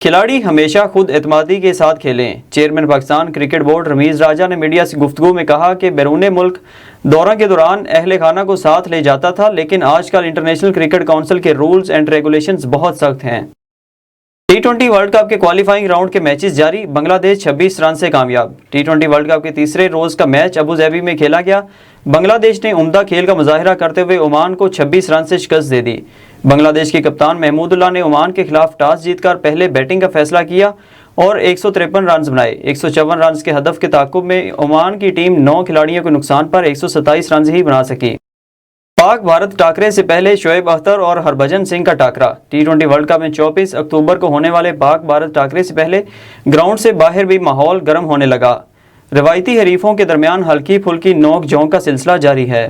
खिलाड़ी हमेशा खुद एतमादी के साथ खेलें। Chairman Pakistan cricket board Ramiz Raja ने मीडिया से गुफ्तगू में कहा कि बैरून मुल्क दौरा के दौरान अहले खाना को साथ ले जाता था, लेकिन आजकल इंटरनेशनल क्रिकेट काउंसिल के रूल्स एंड रेगुलेशंस बहुत सख्त हैं। T20 वर्ल्ड कप के क्वालिफाइंग राउंड के मैचेस जारी। बांग्लादेश 26 रन से कामयाब। T20 वर्ल्ड कप के तीसरे रोज का मैच अबू धाबी में खेला गया। बांग्लादेश ने उम्दा खेल का मुजाहिरा करते हुए ओमान को 26 रन से शिकस्त दे दी। बांग्लादेश के कप्तान महमूदुल्लाह ने ओमान के खिलाफ टॉस जीतकर पहले बैटिंग का फैसला किया और 153 रन बनाए। 154 रन के हदफ के ताक़ुब में ओमान की टीम 9 खिलाड़ियों के नुकसान पर 127 रन ही बना सकी। पाक भारत टाकरे से पहले शोएब अख्तर और हरभजन सिंह का टाकरा। T20 वर्ल्ड कप में 24 अक्टूबर को होने वाले पाक भारत टाकरे से पहले ग्राउंड से बाहर भी माहौल गर्म होने लगा। रवायती हरीफों के दरमियान हल्की फुल्की नोक झोंक का सिलसिला जारी है।